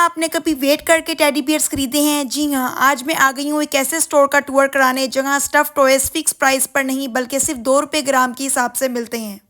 आपने कभी वेट करके टेडी बियर्स खरीदे हैं? जी हाँ, आज मैं आ गई हूँ एक ऐसे स्टोर का टूर कराने जहाँ स्टफ टॉयज फिक्स प्राइस पर नहीं बल्कि सिर्फ 2 रुपए ग्राम के हिसाब से मिलते हैं।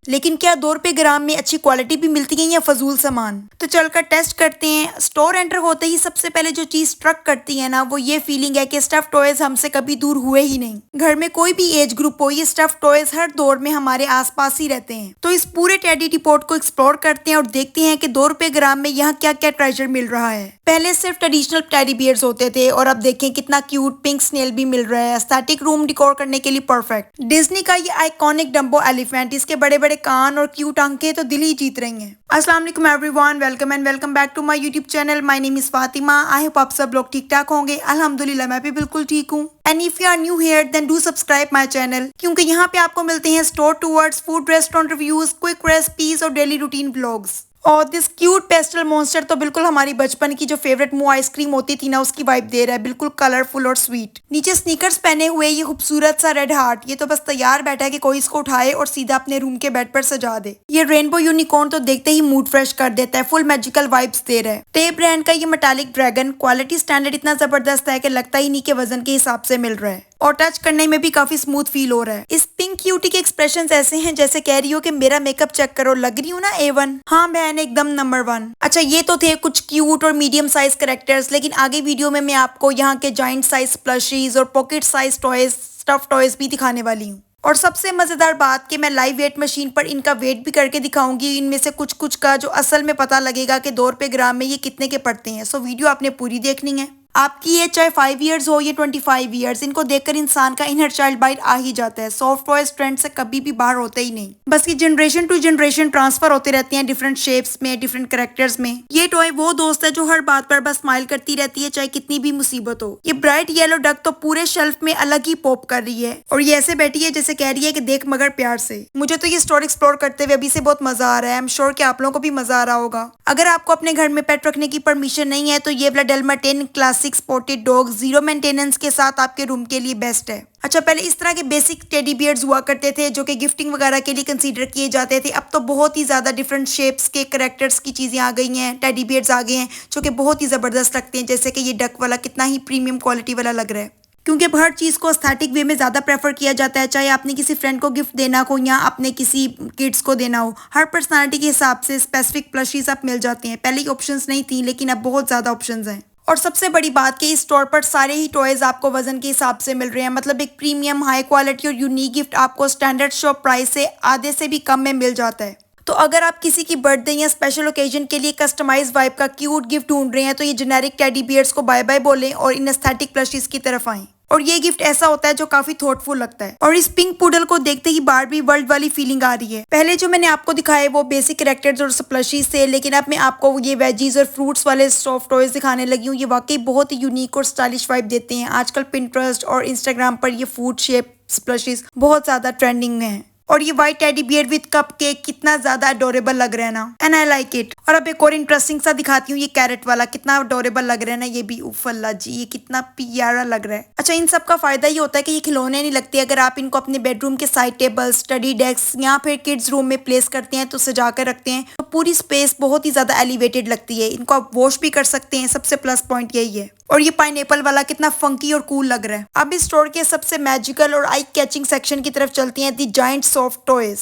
लेकिन क्या 2 रुपए ग्राम में अच्छी क्वालिटी भी मिलती है या फजूल सामान? तो चलकर टेस्ट करते हैं। स्टोर एंटर होते ही सबसे पहले जो चीज स्ट्रक करती है ना, वो ये फीलिंग है कि स्टफ टॉयज हमसे कभी दूर हुए ही नहीं। घर में कोई भी एज ग्रुप हो, ये स्टफ टॉयज हर दौर में हमारे आसपास ही रहते हैं। तो इस पूरे टेडी डिपोट को एक्सप्लोर करते हैं और देखते हैं कि 2 रुपए ग्राम में यहाँ क्या क्या ट्रेजर मिल रहा है। पहले सिर्फ ट्रेडिशनल टेडी बियर्स होते थे और अब देखें कितना क्यूट पिंक स्नेल भी मिल रहा है। एस्थेटिक रूम डिकोर करने के लिए परफेक्ट। डिज्नी का ये आइकॉनिक डम्बो एलिफेंट, इसके बड़े बड़े कान और क्यूट आंखें तो दिल ही जीत रही हैं। अस्सलाम वालेकुम everyone, welcome and welcome back to my YouTube channel. My name is Fatima. I hope आप सब लोग ठीक ठाक होंगे। अल्हम्दुलिल्लाह मैं भी बिल्कुल ठीक हूँ। And if you are new here then do subscribe my channel, क्योंकि यहाँ पे आपको मिलते हैं store tours, food restaurant reviews, quick recipes और डेली रूटीन व्लॉग्स। और दिस क्यूट पेस्टल मॉन्स्टर तो बिल्कुल हमारी बचपन की जो फेवरेट मुंह आइसक्रीम होती थी ना, उसकी वाइब दे रहा है, बिल्कुल कलरफुल और स्वीट। नीचे स्नीकर्स पहने हुए ये खूबसूरत सा रेड हार्ट, ये तो बस तैयार बैठा है कि कोई इसको उठाए और सीधा अपने रूम के बेड पर सजा दे। ये रेनबो यूनिकॉर्न तो देखते ही मूड फ्रेश कर देता है, फुल मैजिकल वाइब्स दे रहा है। टे ब्रांड का ये मेटालिक ड्रैगन, क्वालिटी स्टैंडर्ड इतना जबरदस्त है कि लगता ही नहीं कि वजन के हिसाब से मिल रहा है और टच करने में भी काफी स्मूथ फील हो रहा है। इस पिंक क्यूटी के एक्सप्रेशंस ऐसे हैं जैसे कह रही हो कि मेरा मेकअप चेक करो, लग रही हूँ ना A1। हाँ बहन, एकदम नंबर 1। अच्छा, ये तो थे कुछ क्यूट और मीडियम साइज कैरेक्टर्स, लेकिन आगे वीडियो में मैं आपको यहाँ के जॉइंट साइज प्लशीज और pocket size toys, stuff toys भी दिखाने वाली हूँ। और सबसे मजेदार बात कि मैं लाइव वेट मशीन पर इनका वेट भी करके दिखाऊंगी। इनमें से कुछ कुछ का जो असल में पता लगेगा कि 2 रुपए ग्राम में ये कितने के पड़ते हैं। सो वीडियो आपने पूरी देखनी है। आपकी एज चाहे 5 इयर्स हो या 25 इयर्स, इनको देखकर इंसान का इनर चाइल्ड बाइट आ ही जाता है। सॉफ्ट टॉयज ट्रेंड से कभी भी बाहर होते ही नहीं, बस ये जनरेशन टू जनरेशन ट्रांसफर होते रहते हैं, डिफरेंट शेप्स में, डिफरेंट कैरेक्टर्स में। ये टॉय वो दोस्त है जो हर बात पर बस स्माइल करती रहती है, चाहे कितनी भी मुसीबत हो। ये ब्राइट येलो डक तो पूरे शेल्फ में अलग ही पॉप कर रही है और ये ऐसे बैठी है जैसे कह रही है कि देख मगर प्यार से। मुझे तो ये स्टोर एक्सप्लोर करते हुए अभी से बहुत मजा आ रहा है। आई एम श्योर कि आप लोगों को भी मजा आ रहा होगा। अगर आपको अपने घर में पेट रखने की परमिशन नहीं है तो ये वाला dalmatian classic spotted dog zero maintenance के साथ आपके रूम के लिए बेस्ट है। अच्छा, पहले इस तरह के बेसिक टेडी बियर्स हुआ करते थे जो कि गिफ्टिंग वगैरह के लिए कंसीडर किए जाते थे। अब तो बहुत ही ज्यादा डिफरेंट शेप्स के कैरेक्टर्स की चीजें आ गई हैं, टेडी बियर्स आ गए हैं जो कि बहुत ही जबरदस्त लगते हैं। जैसे कि ये डक वाला कितना ही प्रीमियम क्वालिटी वाला लग रहा है, क्योंकि अब हर चीज को एस्थेटिक वे में ज्यादा प्रेफर किया जाता है। चाहे आपने किसी फ्रेंड को गिफ्ट देना हो या अपने किसी किड्स को देना हो, हर पर्सनालिटी के हिसाब से स्पेसिफिक प्लशीज आप मिल जाते हैं। पहले ऑप्शंस नहीं थी, लेकिन अब बहुत ज्यादा ऑप्शंस हैं। और सबसे बड़ी बात कि इस स्टोर पर सारे ही टॉयज आपको वजन के हिसाब से मिल रहे हैं। मतलब एक प्रीमियम हाई क्वालिटी और यूनिक गिफ्ट आपको स्टैंडर्ड शॉप प्राइस से आधे से भी कम में मिल जाता है। तो अगर आप किसी की बर्थडे या स्पेशल ओकेजन के लिए कस्टमाइज वाइब का क्यूट गिफ्ट ढूंढ रहे हैं तो ये जेनेरिक टेडी बियर्स को बाय बाय बोलें और इन एस्थेटिक प्लशीज की तरफ आएं। और ये गिफ्ट ऐसा होता है जो काफी थॉटफुल लगता है। और इस पिंक पुडल को देखते ही बारबी वर्ल्ड वाली फीलिंग आ रही है। पहले जो मैंने आपको दिखाए वो बेसिक कैरेक्टर्स और प्लशीज थे, लेकिन अब मैं आपको ये वेजीज और फ्रूट्स वाले सॉफ्ट टॉयज दिखाने लगी हूँ। ये वाकई बहुत ही यूनिक और स्टाइलिश वाइब देते हैं। आजकल पिंटरेस्ट और इंस्टाग्राम पर ये फूड शेप प्लशीज बहुत ज्यादा ट्रेंडिंग में है। और ये white teddy bear with cup cake कितना ज्यादा अडोरेबल लग रहा है ना, एंड आई लाइक इट। और अब एक और इंटरेस्टिंग सा दिखाती हूँ। ये कैरेट वाला कितना अडोरेबल लग रहा है ना, ये भी उफल्ला जी, ये कितना प्यारा लग रहा है। अच्छा, इन सब का फायदा ये होता है कि ये खिलौने नहीं लगते। अगर आप इनको अपने बेडरूम के साइड टेबल, स्टडी डेस्क या फिर किड्स रूम में प्लेस करते हैं तो सजा कर रखते हैं तो पूरी स्पेस बहुत ही ज्यादा एलिवेटेड लगती है। इनको आप वॉश भी कर सकते हैं, सबसे प्लस पॉइंट यही है। और ये पाइनएप्पल वाला कितना फंकी और कूल लग रहा है। अब इस स्टोर के सबसे मैजिकल और आई कैचिंग सेक्शन की तरफ चलती हैं, दी जायंट सॉफ्ट टॉयज।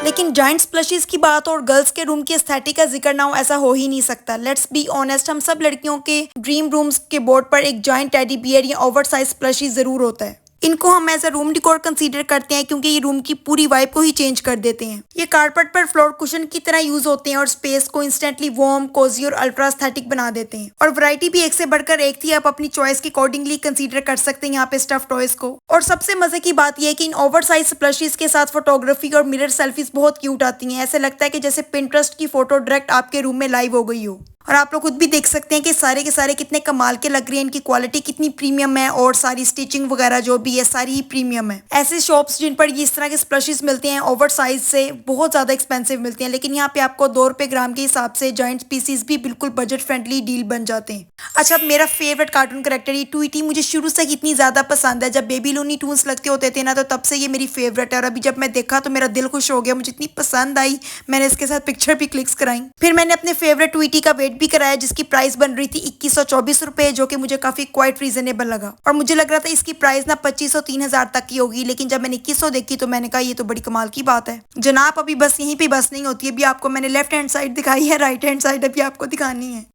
लेकिन जायंट्स प्लशीज की बात और गर्ल्स के रूम की एस्थेटिक का जिक्र ना हो, ऐसा हो ही नहीं सकता। लेट्स बी ऑनेस्ट, हम सब लड़कियों के ड्रीम रूम्स के बोर्ड पर एक जायंट टेडी बियर या ओवर साइज प्लशी जरूर होता है। इनको हम as a room decor consider करते हैं क्योंकि ये रूम की पूरी वाइब को ही चेंज कर देते हैं। ये कारपेट पर फ्लोर कुशन की तरह यूज होते हैं और स्पेस को इंस्टेंटली वार्म, कोजी और अल्ट्रा एस्थेटिक बना देते हैं। और वैरायटी भी एक से बढ़कर एक थी। आप अपनी चॉइस के अकॉर्डिंगली कंसीडर कर सकते हैं यहाँ पे स्टफ टॉयज को। और सबसे मजे की बात यह है कि इन ओवर साइज प्लशीज के साथ फोटोग्राफी और मिरर सेल्फीज बहुत क्यूट आती हैं। ऐसे लगता है कि जैसे पिंटरेस्ट की फोटो डायरेक्ट आपके रूम में लाइव हो गई हो। और आप लोग खुद भी देख सकते हैं कि सारे के सारे कितने कमाल के लग रहे हैं, इनकी क्वालिटी कितनी प्रीमियम है और सारी स्टिचिंग वगैरह जो भी है सारी ही प्रीमियम है। ऐसे शॉप्स जिन पर ये इस तरह के स्प्लशीज मिलते हैं ओवर साइज से बहुत ज्यादा एक्सपेंसिव मिलते हैं, लेकिन यहाँ पे आपको 2 रुपए ग्राम के हिसाब से जॉइंट पीसीज भी बिल्कुल बजट फ्रेंडली डील बन जाते हैं। अच्छा, अब मेरा फेवरेट कार्टून करेक्टर ये ट्वीटी मुझे शुरू से इतनी ज्यादा पसंद है। जब बेबी लूनी टून्स लगते होते थे ना तो तब से ये मेरी फेवरेट है, और अभी जब मैं देखा तो मेरा दिल खुश हो गया, मुझे इतनी पसंद आई, मैंने इसके साथ पिक्चर भी क्लिक्स कराई। फिर मैंने अपने फेवरेट ट्वीटी का वेट भी कराया जिसकी प्राइस बन रही थी 2124 रुपए, जो कि मुझे काफी क्वाइट रीजनेबल लगा। और मुझे लग रहा था इसकी प्राइस ना 2500-3000 तक की होगी, लेकिन जब मैंने 2100 देखी तो मैंने कहा ये तो बड़ी कमाल की बात है जनाब। अभी बस यहीं पे बस नहीं होती, अभी आपको मैंने लेफ्ट हैंड साइड दिखाई है, राइट हैंड साइड अभी आपको दिखानी है।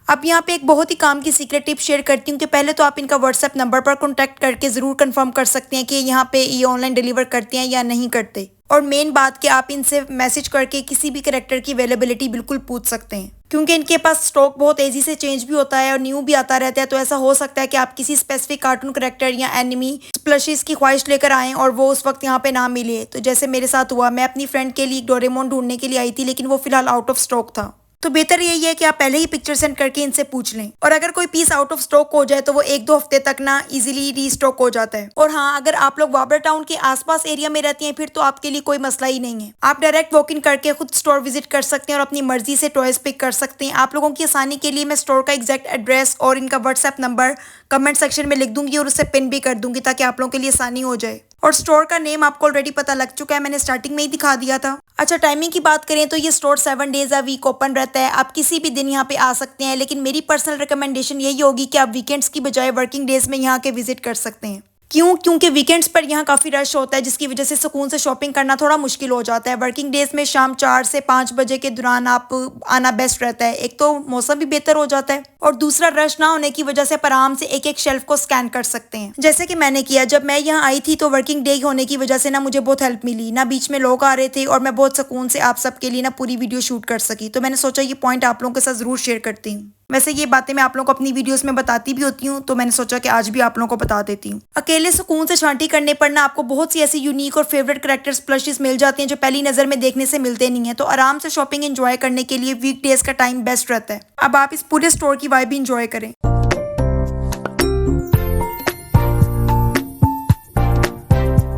अब यहाँ पे एक बहुत ही काम की सीक्रेट टिप शेयर करती हूँ कि पहले तो आप इनका व्हाट्सएप नंबर पर कॉन्टैक्ट करके जरूर कंफर्म कर सकते हैं कि यहाँ पे ये ऑनलाइन डिलीवर करते हैं या नहीं करते। और मेन बात कि आप इनसे मैसेज करके किसी भी कैरेक्टर की अवेलेबिलिटी बिल्कुल पूछ सकते हैं, क्योंकि इनके पास स्टॉक बहुत तेजी से चेंज भी होता है और न्यू भी आता रहता है। तो ऐसा हो सकता है कि आप किसी स्पेसिफिक कार्टून कैरेक्टर या एनिमी प्लशीज की ख्वाहिश लेकर आएं और वो उस वक्त यहाँ पे ना मिले। तो जैसे मेरे साथ हुआ, मैं अपनी फ्रेंड के लिए डोरेमोन ढूंढने के लिए आई थी, लेकिन वो फिलहाल आउट ऑफ स्टॉक था। तो बेहतर यही है कि आप पहले ही पिक्चर सेंड करके इनसे पूछ लें, और अगर कोई पीस आउट ऑफ स्टॉक हो जाए तो वो 1-2 हफ्ते तक ना इजीली रीस्टॉक हो जाता है। और हाँ, अगर आप लोग वाबरा टाउन के आसपास एरिया में रहती हैं फिर तो आपके लिए कोई मसला ही नहीं है, आप डायरेक्ट वॉक इन करके खुद स्टोर विजिट कर सकते हैं और अपनी मर्जी से टॉयज पिक कर सकते हैं। आप लोगों की आसानी के लिए मैं स्टोर का एग्जैक्ट एड्रेस और इनका व्हाट्सएप नंबर कमेंट सेक्शन में लिख दूंगी और उसे पिन भी कर दूंगी ताकि आप लोगों के लिए आसानी हो जाए। और स्टोर का नेम आपको ऑलरेडी पता लग चुका है, मैंने स्टार्टिंग में ही दिखा दिया था। अच्छा, टाइमिंग की बात करें तो ये store 7 days a week open रहता है, आप किसी भी दिन यहाँ पे आ सकते हैं, लेकिन मेरी पर्सनल रिकमेंडेशन यही होगी कि आप वीकेंड्स की बजाय वर्किंग डेज में यहाँ के विजिट कर सकते हैं। क्यों? क्योंकि वीकेंड्स पर यहाँ काफ़ी रश होता है जिसकी वजह से सुकून से शॉपिंग करना थोड़ा मुश्किल हो जाता है। वर्किंग डेज में शाम 4 से 5 बजे के दौरान आप आना बेस्ट रहता है। एक तो मौसम भी बेहतर हो जाता है और दूसरा रश ना होने की वजह से आप आराम से एक एक शेल्फ को स्कैन कर सकते हैं, जैसे कि मैंने किया। जब मैं यहाँ आई थी तो वर्किंग डे होने की वजह से ना मुझे बहुत हेल्प मिली, ना बीच में लोग आ रहे थे और मैं बहुत सुकून से आप सबके लिए ना पूरी वीडियो शूट कर सकी। तो मैंने सोचा ये पॉइंट आप लोगों के साथ जरूर शेयर करती हूँ। वैसे ये बातें मैं आप लोगों को अपनी वीडियोस में बताती भी होती हूँ, तो मैंने सोचा कि आज भी आप लोगों को बता देती हूँ। अकेले सुकून से छांटी करने पर ना आपको बहुत सी ऐसी यूनिक और फेवरेट कैरेक्टर्स प्लशीज मिल जाते हैं जो पहली नजर में देखने से मिलते नहीं है। तो आराम से शॉपिंग एंजॉय करने के लिए वीकडेज का टाइम बेस्ट रहता है। अब आप इस पूरे स्टोर की वाइब भी इंजॉय करें।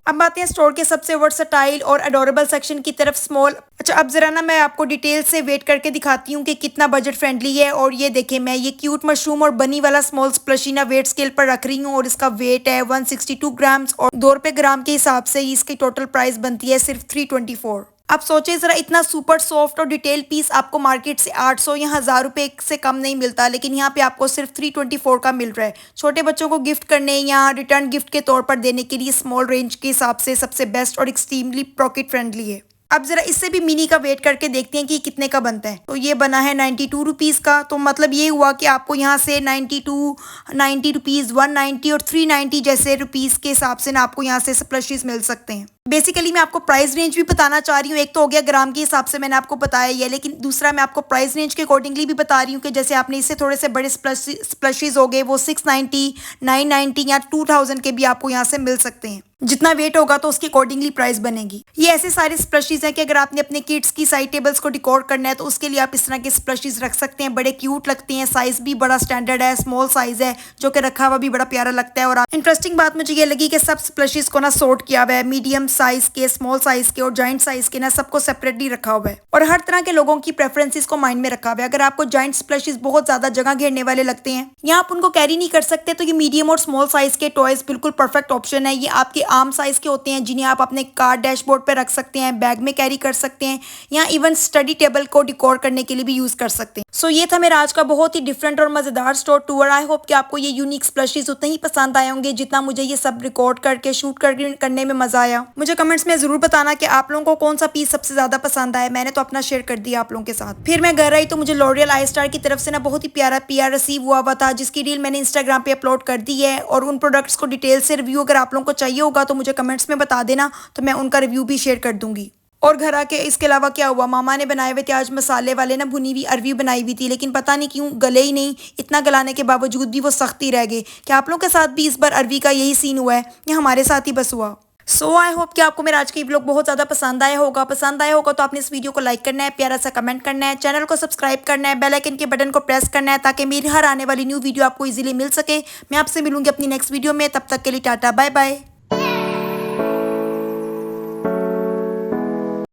अब आते हैं स्टोर के सबसे वर्सटाइल और अडोरेबल सेक्शन की तरफ, स्मॉल। अच्छा, अब जरा ना मैं आपको डिटेल से वेट करके दिखाती हूँ कि कितना बजट फ्रेंडली है। और ये देखें, मैं ये क्यूट मशरूम और बनी वाला स्मॉल स्प्लशी ना वेट स्केल पर रख रही हूँ और इसका वेट है 162 ग्राम्स और 2 रुपए ग्राम के हिसाब से इसकी टोटल प्राइस बनती है सिर्फ 324। आप सोचे जरा, इतना सुपर सॉफ्ट और डिटेल पीस आपको मार्केट से 800 या 1000 रुपए से कम नहीं मिलता, लेकिन यहाँ पे आपको सिर्फ 324 का मिल रहा है। छोटे बच्चों को गिफ्ट करने या रिटर्न गिफ्ट के तौर पर देने के लिए स्मॉल रेंज के हिसाब से सबसे बेस्ट और एक्सट्रीमली पॉकेट फ्रेंडली है। अब जरा इससे भी मिनी का वेट करके देखते हैं कि कितने का बनता है। तो ये बना है 92 रुपीज़ का, तो मतलब ये हुआ कि आपको यहाँ से 92, 90 रुपीज़, 190 और 390 जैसे रुपीज़ के हिसाब से ना आपको यहाँ से स्प्लशीज मिल सकते हैं। बेसिकली मैं आपको प्राइस रेंज भी बताना चाह रही हूँ। एक तो हो गया ग्राम के हिसाब से मैंने आपको बताया ही है, लेकिन दूसरा मैं आपको प्राइस रेंज के अकॉर्डिंगली भी बता रही हूँ कि जैसे आपने इससे थोड़े से बड़े स्प्लशीज हो गए, वो 690, 990 या 2000 के भी आपको यहाँ से मिल सकते हैं। जितना वेट होगा तो उसकी अकॉर्डिंगली प्राइस बनेगी। ये ऐसे सारे स्प्लशीज हैं कि अगर आपने अपने किड्स की साइड टेबल्स को डिकोर करना है तो उसके लिए आप इस तरह के स्प्लशीज रख सकते हैं। बड़े क्यूट लगते हैं, साइज भी बड़ा स्टैंडर्ड है, स्मॉल साइज है जो कि रखा हुआ भी बड़ा प्यारा लगता है। और इंटरेस्टिंग बात मुझे ये लगी कि सब स्प्लशीज को ना सॉर्ट किया हुआ है, मीडियम साइज के, स्मॉल साइज के और जॉइंट साइज के ना सबको सेपरेटली रखा हुआ है और हर तरह के लोगों की प्रेफरेंसेस को माइंड में रखा हुआ है। अगर आपको जॉइंट स्प्लशीज बहुत ज्यादा जगह घेरने वाले लगते हैं या आप उनको कैरी नहीं कर सकते तो ये मीडियम और स्मॉल साइज के टॉयज बिल्कुल परफेक्ट ऑप्शन है। ये आपके आर्म साइज के होते हैं जिन्हें आप अपने कार डैशबोर्ड पे रख सकते हैं, बैग में कैरी कर सकते हैं या इवन स्टडी टेबल को डिकोर करने के लिए भी यूज कर सकते हैं। सो ये था मेरा आज का बहुत ही डिफरेंट और मजेदार स्टोर टूर। आई होप कि आपको ये यूनिक स्प्लशीज उतने ही पसंद आए होंगे जितना मुझे ये सब रिकॉर्ड करके शूट करने में मजा आया। मुझे कमेंट्स में जरूर बताना कि आप लोगों को कौन सा पीस सबसे ज्यादा पसंद आया। मैंने तो अपना शेयर कर दिया आप लोगों के साथ। फिर मैं घर आई तो मुझे लॉरियल आई स्टार की तरफ से ना बहुत ही प्यारा PR रिसीव हुआ था जिसकी रील मैंने इंस्टाग्राम पे अपलोड कर दी है और उन प्रोडक्ट्स को डिटेल से रिव्यू अगर आप लोगों को चाहिए होगा तो मुझे कमेंट्स में बता देना, तो मैं उनका रिव्यू भी शेयर कर दूंगी। और घर आके इसके अलावा क्या हुआ, मामा ने बनाए हुए थे आज मसाले वाले ना भुनी हुई अरवी बनाई हुई थी, लेकिन पता नहीं क्यों गले ही नहीं। इतना गलाने के बावजूद भी वो सख्त ही रह गए। क्या आप लोगों के साथ भी इस बार अरवी का यही सीन हुआ है या हमारे साथ ही बस हुआ? सो आई होप कि आपको मेरा आज की व्लॉग बहुत ज़्यादा पसंद आया होगा तो आपने इस वीडियो को लाइक करना है, प्यारा सा कमेंट करना है, चैनल को सब्सक्राइब करना है, बेल आइकन के बटन को प्रेस करना है ताकि मेरी हर आने वाली न्यू वीडियो आपको इजीली मिल सके। मैं आपसे मिलूंगी अपनी नेक्स्ट वीडियो में, तब तक के लिए टाटा बाय बाय।